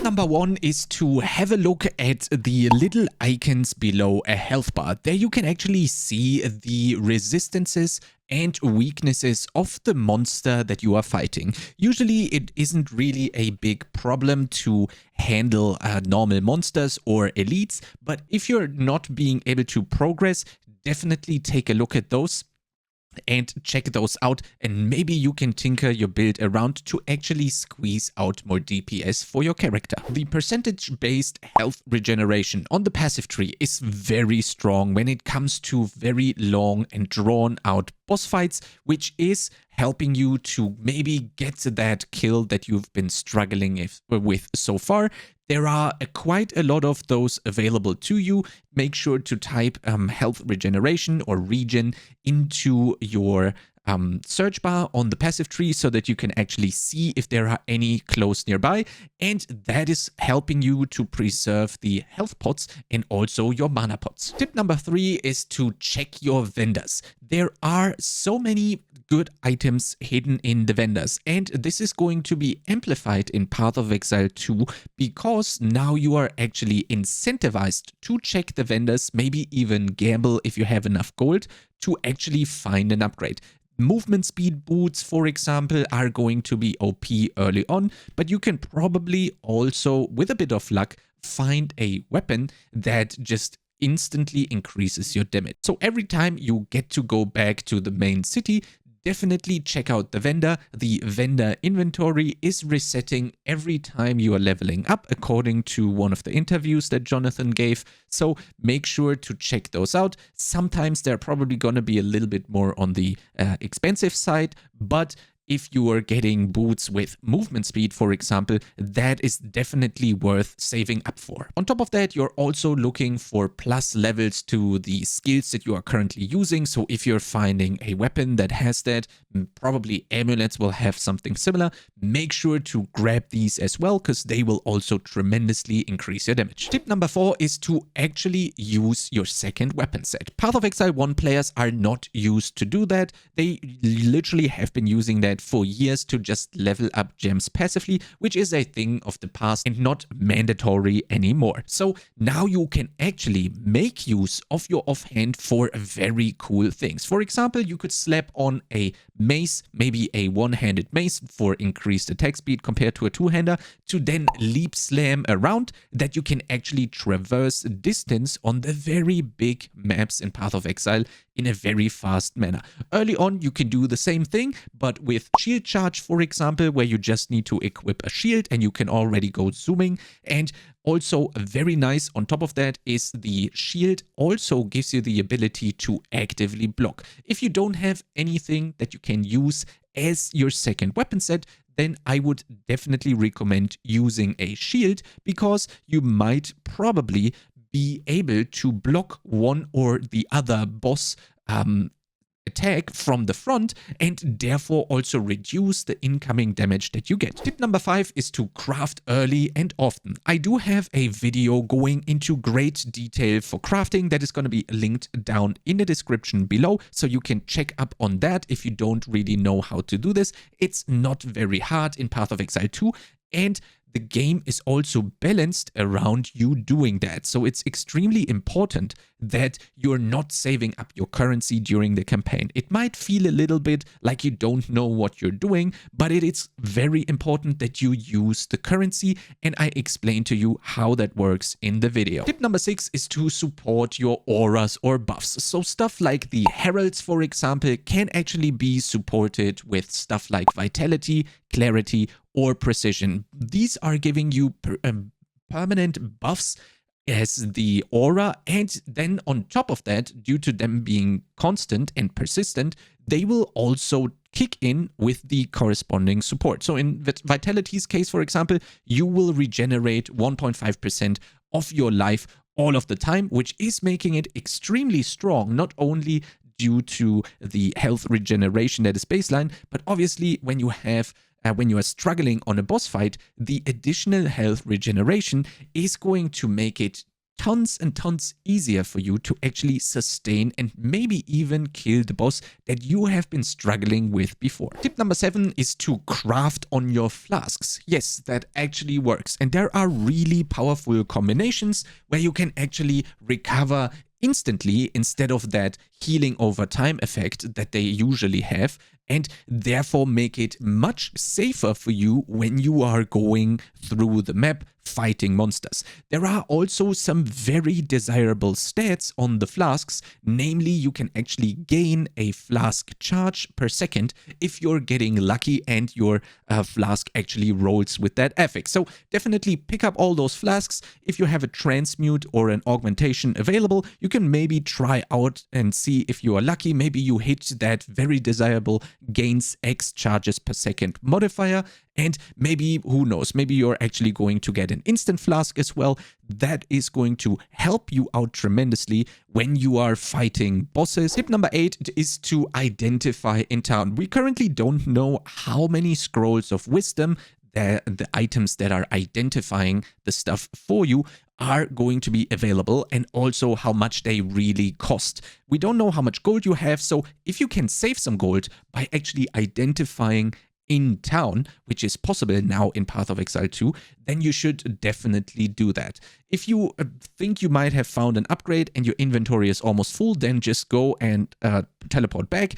Tip number 1 is to have a look at the little icons below a health bar. There you can actually see the resistances and weaknesses of the monster that you are fighting. Usually it isn't really a big problem to handle normal monsters or elites, but if you're not being able to progress, definitely take a look at those and check those out, and maybe you can tinker your build around to actually squeeze out more DPS for your character. The percentage-based health regeneration on the passive tree is very strong when it comes to very long and drawn-out boss fights, which is helping you to maybe get that kill that you've been struggling with so far. There are quite a lot of those available to you. Make sure to type health regeneration or regen into your search bar on the passive tree so that you can actually see if there are any close nearby, and that is helping you to preserve the health pots and also your mana pots. Tip number 3 is to check your vendors. There are so many good items hidden in the vendors, and this is going to be amplified in Path of Exile 2 because now you are actually incentivized to check the vendors, maybe even gamble if you have enough gold to actually find an upgrade. Movement speed boots, for example, are going to be OP early on, but you can probably also, with a bit of luck, find a weapon that just instantly increases your damage. So every time you get to go back to the main city, definitely check out the vendor. The vendor inventory is resetting every time you are leveling up, according to one of the interviews that Jonathan gave. So make sure to check those out. Sometimes they're probably going to be a little bit more on the expensive side, but if you are getting boots with movement speed, for example, that is definitely worth saving up for. On top of that, you're also looking for plus levels to the skills that you are currently using. So if you're finding a weapon that has that, probably amulets will have something similar. Make sure to grab these as well, because they will also tremendously increase your damage. Tip number 4 is to actually use your second weapon set. Path of Exile 1 players are not used to do that. They literally have been using that for years to just level up gems passively, which is a thing of the past and not mandatory anymore. So now you can actually make use of your offhand for very cool things. For example, you could slap on a mace, maybe a one-handed mace for increased attack speed compared to a two-hander, to then leap slam around that you can actually traverse distance on the very big maps in Path of Exile in a very fast manner. Early on, you can do the same thing, but with shield charge, for example, where you just need to equip a shield and you can already go zooming. And also very nice on top of that is the shield also gives you the ability to actively block. If you don't have anything that you can use as your second weapon set, then I would definitely recommend using a shield, because you might probably be able to block one or the other boss attack from the front and therefore also reduce the incoming damage that you get. Tip number 5 is to craft early and often. I do have a video going into great detail for crafting that is going to be linked down in the description below, so you can check up on that if you don't really know how to do this. It's not very hard in Path of Exile 2, and the game is also balanced around you doing that. So it's extremely important that you're not saving up your currency during the campaign. It might feel a little bit like you don't know what you're doing, but it is very important that you use the currency, and I explain to you how that works in the video. Tip number 6 is to support your auras or buffs. So stuff like the heralds, for example, can actually be supported with stuff like vitality, clarity, or precision. These are giving you permanent buffs as the aura, and then on top of that, due to them being constant and persistent, they will also kick in with the corresponding support. So in Vitality's case, for example, you will regenerate 1.5% of your life all of the time, which is making it extremely strong, not only due to the health regeneration that is baseline, but obviously when you are struggling on a boss fight, the additional health regeneration is going to make it tons and tons easier for you to actually sustain and maybe even kill the boss that you have been struggling with before. Tip number 7 is to craft on your flasks. Yes, that actually works. And there are really powerful combinations where you can actually recover instantly instead of that healing over time effect that they usually have, and therefore make it much safer for you when you are going through the map fighting monsters. There are also some very desirable stats on the flasks, namely you can actually gain a flask charge per second if you're getting lucky and your flask actually rolls with that affix. So definitely pick up all those flasks. If you have a transmute or an augmentation available, you can maybe try out and see if you are lucky. Maybe you hit that very desirable gains X charges per second modifier, and maybe, who knows, maybe you're actually going to get an instant flask as well. That is going to help you out tremendously when you are fighting bosses. Tip number 8 is to identify in town. We currently don't know how many scrolls of wisdom the items that are identifying the stuff for you are going to be available, and also how much they really cost. We don't know how much gold you have, so if you can save some gold by actually identifying in town, which is possible now in Path of Exile 2, then you should definitely do that. If you think you might have found an upgrade and your inventory is almost full, then just go and teleport back.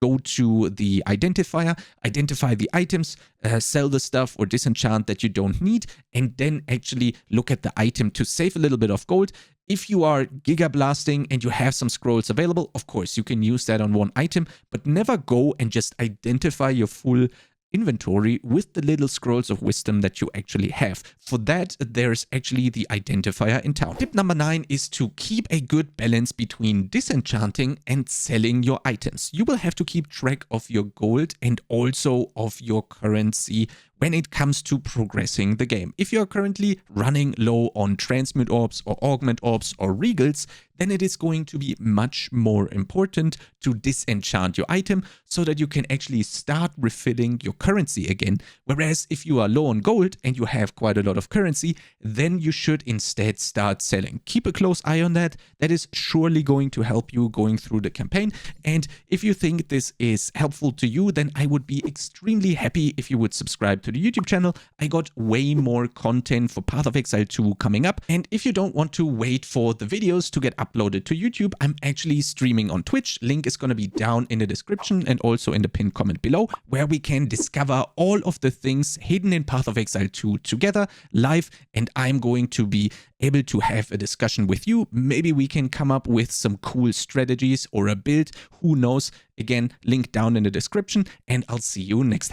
Go to the identifier, identify the items, sell the stuff or disenchant that you don't need, and then actually look at the item to save a little bit of gold. If you are giga blasting and you have some scrolls available, of course, you can use that on one item, but never go and just identify your full inventory with the little scrolls of wisdom that you actually have. For that, there's actually the identifier in town. Tip number 9 is to keep a good balance between disenchanting and selling your items. You will have to keep track of your gold and also of your currency when it comes to progressing the game. If you're currently running low on transmute orbs or augment orbs or regals, then it is going to be much more important to disenchant your item so that you can actually start refilling your currency again. Whereas if you are low on gold and you have quite a lot of currency, then you should instead start selling. Keep a close eye on that. That is surely going to help you going through the campaign. And if you think this is helpful to you, then I would be extremely happy if you would subscribe to the YouTube channel. I got way more content for Path of Exile 2 coming up. And if you don't want to wait for the videos to get uploaded to YouTube, I'm actually streaming on Twitch. Link is going to be down in the description and also in the pinned comment below, where we can discover all of the things hidden in Path of Exile 2 together live, and I'm going to be able to have a discussion with you. Maybe we can come up with some cool strategies or a build. Who knows? Again, link down in the description, and I'll see you next time.